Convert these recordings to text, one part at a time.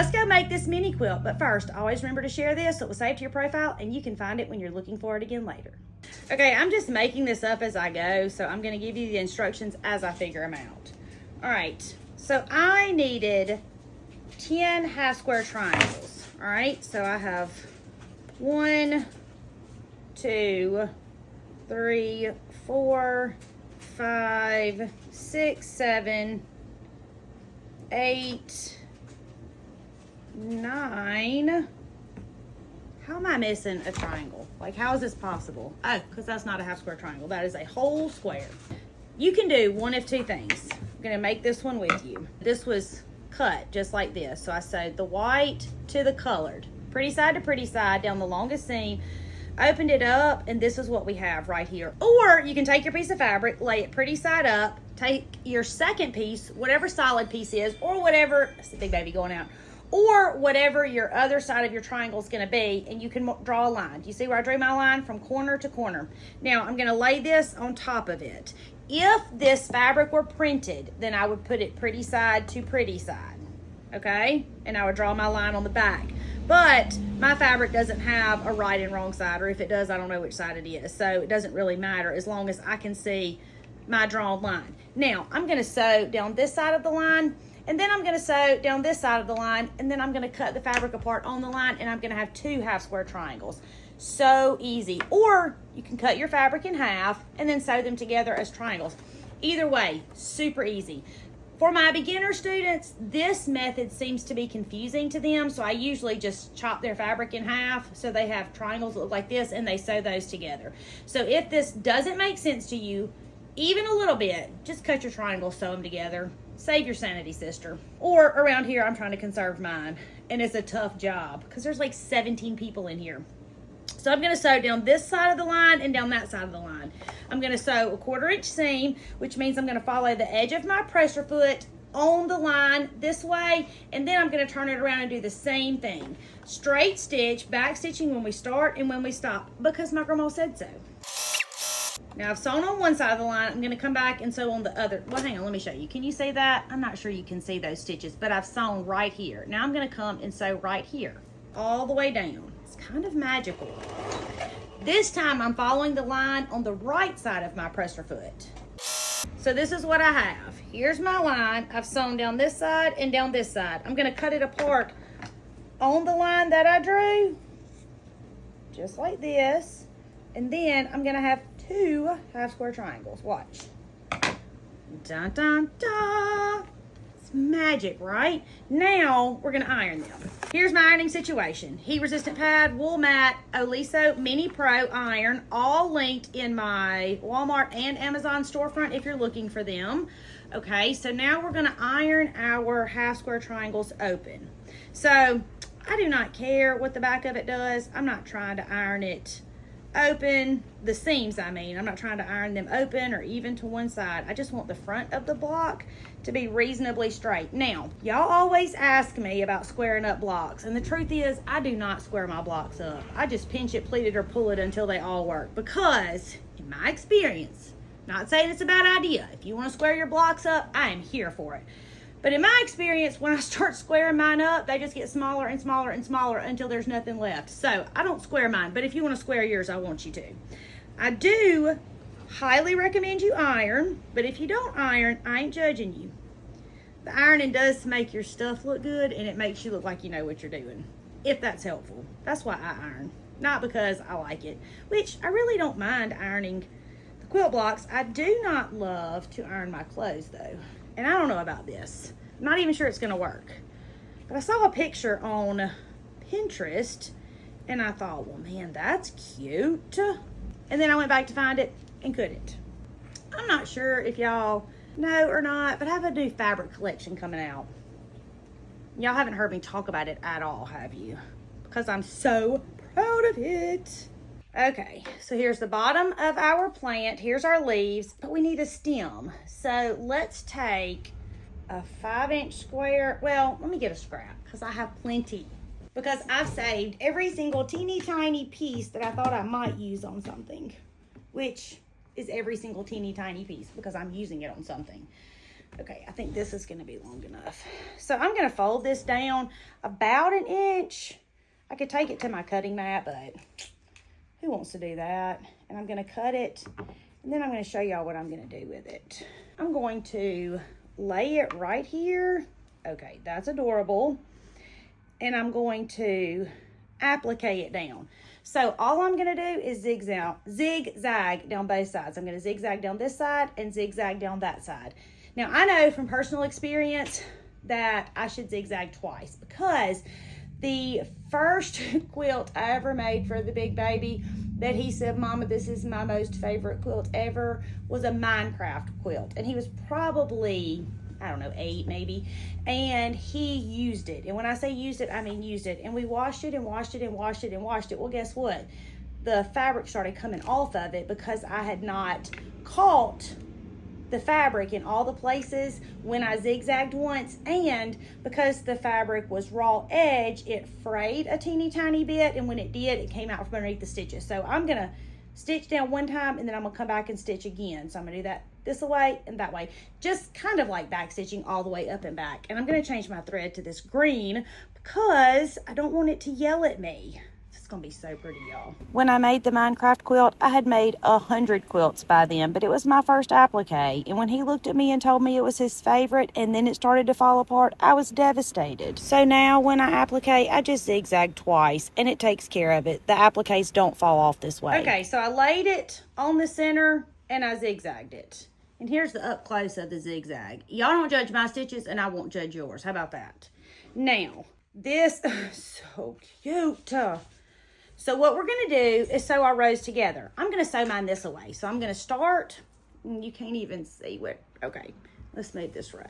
let's go make this mini quilt. But first, always remember to share this so it will save to your profile and you can find it when you're looking for it again later. Okay, I'm just making this up as I go, so I'm going to give you the instructions as I figure them out. All right, so I needed 10 half square triangles. All right, so I have 1, 2, 3, 4, 5, 6, 7, 8, 9. How am I missing a triangle? Like, how is this possible? Oh, because that's not a half square triangle. That is a whole square. You can do one of two things. I'm going to make this one with you. This was cut just like this. So I sewed the white to the colored. Pretty side to pretty side down the longest seam. Opened it up, and this is what we have right here. Or you can take your piece of fabric, lay it pretty side up, take your second piece, whatever solid piece is, or whatever, that's the big baby going out, or whatever your other side of your triangle is going to be, and you can draw a line. Do you see where I drew my line from corner to corner? Now I'm going to lay this on top of it. If this fabric were printed, then I would put it pretty side to pretty side, okay? And I would draw my line on the back. But my fabric doesn't have a right and wrong side, or if it does, I don't know which side it is. So it doesn't really matter as long as I can see my drawn line. Now I'm going to sew down this side of the line, and then I'm going to sew down this side of the line, and then I'm going to cut the fabric apart on the line, and I'm going to have 2 half square triangles. So easy. Or you can cut your fabric in half and then sew them together as triangles. Either way, super easy. For my beginner students, this method seems to be confusing to them, so I usually just chop their fabric in half so they have triangles that look like this, and they sew those together. So if this doesn't make sense to you, even a little bit, just cut your triangles, sew them together. Save your sanity, sister. Or around here, I'm trying to conserve mine, and it's a tough job because there's like 17 people in here. So I'm going to sew down this side of the line and down that side of the line. I'm going to sew a 1/4 inch seam, which means I'm going to follow the edge of my presser foot on the line this way, and then I'm going to turn it around and do the same thing. Straight stitch, back stitching when we start and when we stop, because my grandma said so. Now I've sewn on one side of the line. I'm going to come back and sew on the other. Well, hang on, let me show you. Can you see that? I'm not sure you can see those stitches, but I've sewn right here. Now I'm going to come and sew right here, all the way down. It's kind of magical. This time I'm following the line on the right side of my presser foot. So this is what I have. Here's my line. I've sewn down this side and down this side. I'm going to cut it apart on the line that I drew, just like this. And then I'm going to have 2 half square triangles. Watch. Dun, dun, dun. It's magic, right? Now we're going to iron them. Here's my ironing situation. Heat resistant pad, wool mat, Oliso Mini Pro iron, all linked in my Walmart and Amazon storefront if you're looking for them. Okay, so now we're going to iron our half square triangles open. So I do not care what the back of it does. I'm not trying to iron it open, the seams I mean. I'm not trying to iron them open or even to one side. I just want the front of the block to be reasonably straight. Now, y'all always ask me about squaring up blocks, and the truth is I do not square my blocks up. I just pinch it, pleat it, or pull it until they all work, because in my experience, not saying it's a bad idea, if you want to square your blocks up, I am here for it. But in my experience, when I start squaring mine up, they just get smaller and smaller and smaller until there's nothing left. So I don't square mine, but if you want to square yours, I want you to. I do highly recommend you iron, but if you don't iron, I ain't judging you. The ironing does make your stuff look good, and it makes you look like you know what you're doing, if that's helpful. That's why I iron, not because I like it, which I really don't mind ironing the quilt blocks. I do not love to iron my clothes though. And I don't know about this. I'm not even sure it's going to work. But I saw a picture on Pinterest, and I thought, well, man, that's cute. And then I went back to find it and couldn't. I'm not sure if y'all know or not, but I have a new fabric collection coming out. Y'all haven't heard me talk about it at all, have you? Because I'm so proud of it. Okay, so here's the bottom of our plant. Here's our leaves, but we need a stem. So let's take a 5-inch square. Well, let me get a scrap because I have plenty. Because I've saved every single teeny tiny piece that I thought I might use on something, which is every single teeny tiny piece because I'm using it on something. Okay, I think this is gonna be long enough. So I'm gonna fold this down about an inch. I could take it to my cutting mat, but who wants to do that? And I'm gonna cut it, and then I'm gonna show y'all what I'm gonna do with it. I'm going to lay it right here. Okay, that's adorable. And I'm going to applique it down. So all I'm gonna do is zigzag down both sides. I'm gonna zigzag down this side and zigzag down that side. Now I know from personal experience that I should zigzag twice, because the first quilt I ever made for the big baby that he said, "Mama, this is my most favorite quilt ever," was a Minecraft quilt. And he was probably, I don't know, 8 maybe. And he used it. And when I say used it, I mean used it. And we washed it and washed it and washed it and washed it. Well, guess what? The fabric started coming off of it because I had not caught the fabric in all the places when I zigzagged once, and because the fabric was raw edge, it frayed a teeny tiny bit, and when it did, it came out from underneath the stitches. So I'm gonna stitch down one time, and then I'm gonna come back and stitch again. So I'm gonna do that this way and that way, just kind of like back stitching all the way up and back. And I'm gonna change my thread to this green because I don't want it to yell at me. It's gonna be so pretty, y'all. When I made the Minecraft quilt, I had made 100 quilts by then, but it was my first applique. And when he looked at me and told me it was his favorite, and then it started to fall apart, I was devastated. So now when I applique, I just zigzag twice, and it takes care of it. The appliques don't fall off this way. Okay, so I laid it on the center, and I zigzagged it. And here's the up close of the zigzag. Y'all don't judge my stitches, and I won't judge yours. How about that? Now, this is so cute. So what we're going to do is sew our rows together. I'm going to sew mine this away. So I'm going to start, you can't even see what, okay, let's move this row.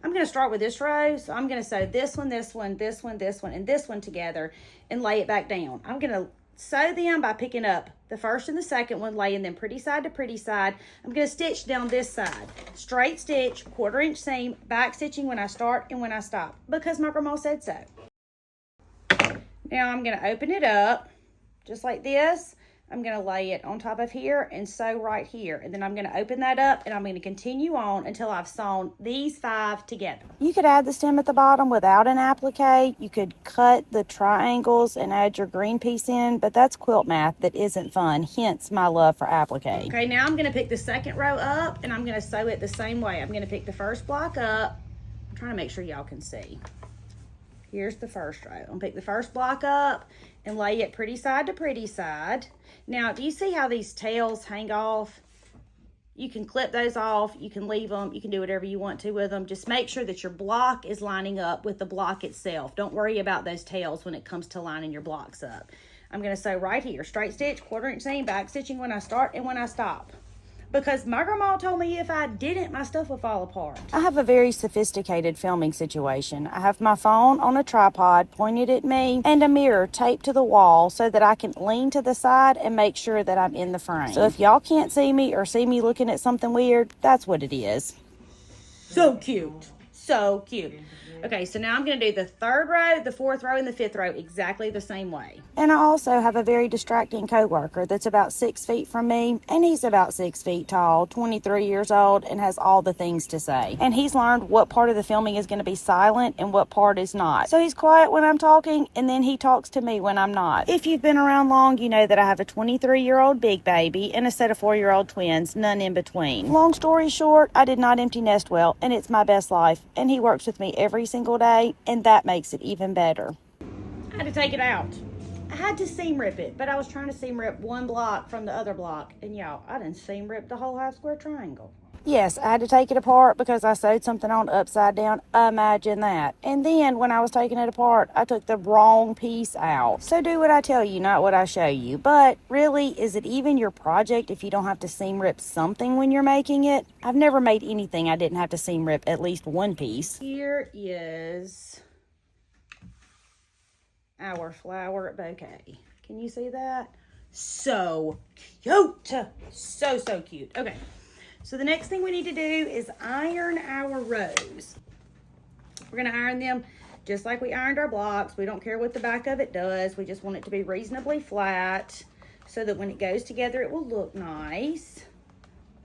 I'm going to start with this row. So I'm going to sew this one, this one, this one, this one, and this one together and lay it back down. I'm going to sew them by picking up the first and the second one, laying them pretty side to pretty side. I'm going to stitch down this side. Straight stitch, 1/4 inch seam, back stitching when I start and when I stop, because my grandma said so. Now I'm going to open it up just like this. I'm going to lay it on top of here and sew right here. And then I'm going to open that up, and I'm going to continue on until I've sewn these 5 together. You could add the stem at the bottom without an applique. You could cut the triangles and add your green piece in, but that's quilt math that isn't fun, hence my love for applique. Okay, now I'm going to pick the second row up, and I'm going to sew it the same way. I'm going to pick the first block up. I'm trying to make sure y'all can see. Here's the first row. I'm gonna pick the first block up and lay it pretty side to pretty side. Now, do you see how these tails hang off? You can clip those off, you can leave them, you can do whatever you want to with them. Just make sure that your block is lining up with the block itself. Don't worry about those tails when it comes to lining your blocks up. I'm gonna sew right here, straight stitch, 1/4 inch seam, back stitching when I start and when I stop. Because my grandma told me if I didn't, my stuff would fall apart. I have a very sophisticated filming situation. I have my phone on a tripod pointed at me and a mirror taped to the wall so that I can lean to the side and make sure that I'm in the frame. So if y'all can't see me or see me looking at something weird, that's what it is. So cute. So cute. Okay, so now I'm going to do the 3rd row, the 4th row, and the 5th row exactly the same way. And I also have a very distracting coworker that's about 6 feet from me, and he's about 6 feet tall, 23 years old, and has all the things to say. And he's learned what part of the filming is going to be silent and what part is not. So he's quiet when I'm talking, and then he talks to me when I'm not. If you've been around long, you know that I have a 23-year-old big baby and a set of 4-year-old twins, none in between. Long story short, I did not empty nest well, and it's my best life, and he works with me every single day, and that makes it even better. I had to take it out. I had to seam rip it, but I was trying to seam rip one block from the other block, and y'all, I didn't seam rip the whole half square triangle. Yes, I had to take it apart because I sewed something on upside down. Imagine that. And then when I was taking it apart, I took the wrong piece out. So do what I tell you, not what I show you. But really, is it even your project if you don't have to seam rip something when you're making it? I've never made anything I didn't have to seam rip at least one piece. Here is our flower bouquet. Can you see that? So cute. So cute. Okay. So the next thing we need to do is iron our rows. We're going to iron them just like we ironed our blocks. We don't care what the back of it does. We just want it to be reasonably flat so that when it goes together, it will look nice.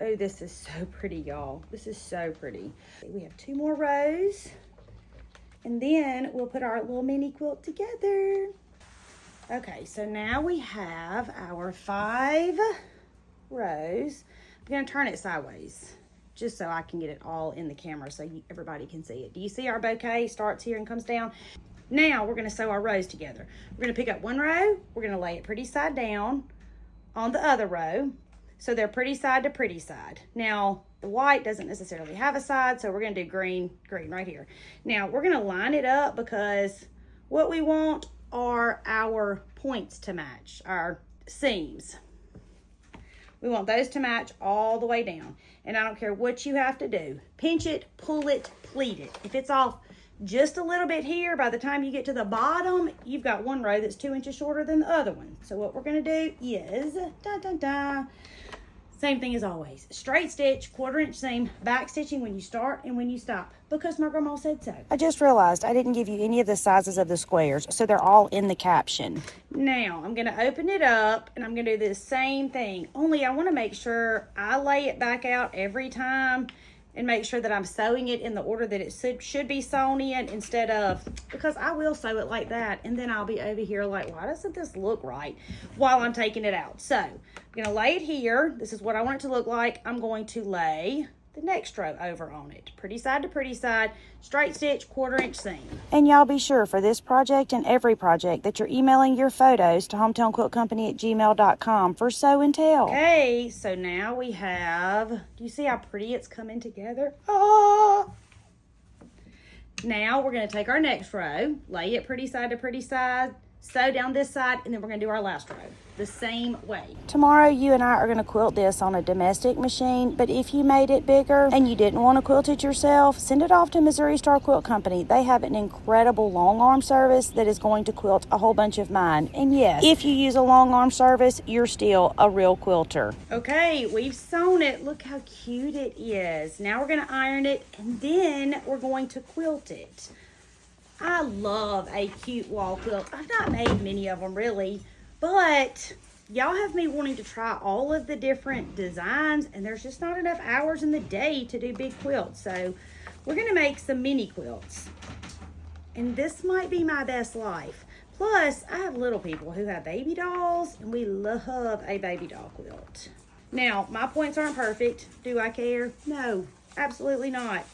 Oh, this is so pretty, y'all. This is so pretty. We have 2 more rows, and then we'll put our little mini quilt together. Okay, so now we have our 5 rows. I'm gonna turn it sideways just so I can get it all in the camera so everybody can see it. Do you see our bouquet starts here and comes down? Now we're gonna sew our rows together. We're gonna pick up 1 row, we're gonna lay it pretty side down on the other row, so they're pretty side to pretty side. Now, the white doesn't necessarily have a side, so we're gonna do green right here. Now, we're gonna line it up because what we want are our points to match, our seams. We want those to match all the way down. And I don't care what you have to do. Pinch it, pull it, pleat it. If it's off just a little bit here, by the time you get to the bottom, you've got 1 row that's 2 inches shorter than the other one. So what we're gonna do is, same thing as always. Straight stitch, 1/4 inch seam, back stitching when you start and when you stop, because my grandma said so. I just realized I didn't give you any of the sizes of the squares, so they're all in the caption. Now, I'm gonna open it up and I'm gonna do the same thing, only I wanna make sure I lay it back out every time and make sure that I'm sewing it in the order that it should be sewn in, instead of, because I will sew it like that and then I'll be over here like, why doesn't this look right while I'm taking it out? So I'm gonna lay it here. This is what I want it to look like. I'm going to lay the next row over on it. Pretty side to pretty side, straight stitch, 1/4 inch seam. And y'all be sure for this project and every project that you're emailing your photos to hometownquiltcompany@gmail.com for show and tell. Okay, so now we have, do you see how pretty it's coming together? Ah! Now we're gonna take our next row, lay it pretty side to pretty side, sew down this side, and then we're gonna do our last row the same way. Tomorrow you and I are gonna quilt this on a domestic machine, but if you made it bigger and you didn't want to quilt it yourself, send it off to Missouri Star Quilt Company. They have an incredible long arm service that is going to quilt a whole bunch of mine. And yes, if you use a long arm service, you're still a real quilter. Okay, we've sewn it. Look how cute it is. Now we're gonna iron it and then we're going to quilt it. I love a cute wall quilt. I've not made many of them really, but y'all have me wanting to try all of the different designs, and there's just not enough hours in the day to do big quilts. So we're gonna make some mini quilts. And this might be my best life. Plus, I have little people who have baby dolls, and we love a baby doll quilt. Now, my points aren't perfect. Do I care? No, absolutely not.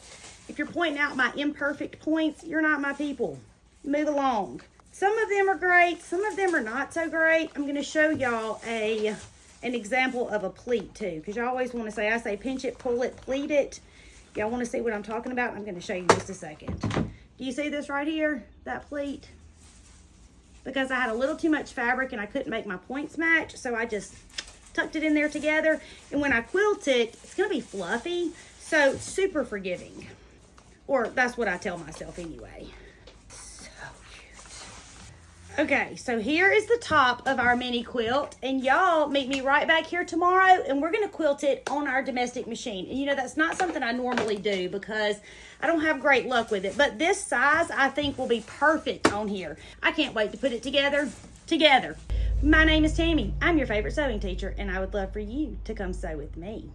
If you're pointing out my imperfect points, you're not my people. Move along. Some of them are great, some of them are not so great. I'm gonna show y'all an example of a pleat too, because y'all always wanna say, I say pinch it, pull it, pleat it. Y'all wanna see what I'm talking about? I'm gonna show you just a second. Do you see this right here, that pleat? Because I had a little too much fabric and I couldn't make my points match, so I just tucked it in there together. And when I quilt it, it's gonna be fluffy, so super forgiving. Or that's what I tell myself anyway. Okay, so here is the top of our mini quilt, and y'all meet me right back here tomorrow, and we're gonna quilt it on our domestic machine. And you know, that's not something I normally do because I don't have great luck with it, but this size I think will be perfect on here. I can't wait to put it together. My name is Tammy. I'm your favorite sewing teacher, and I would love for you to come sew with me.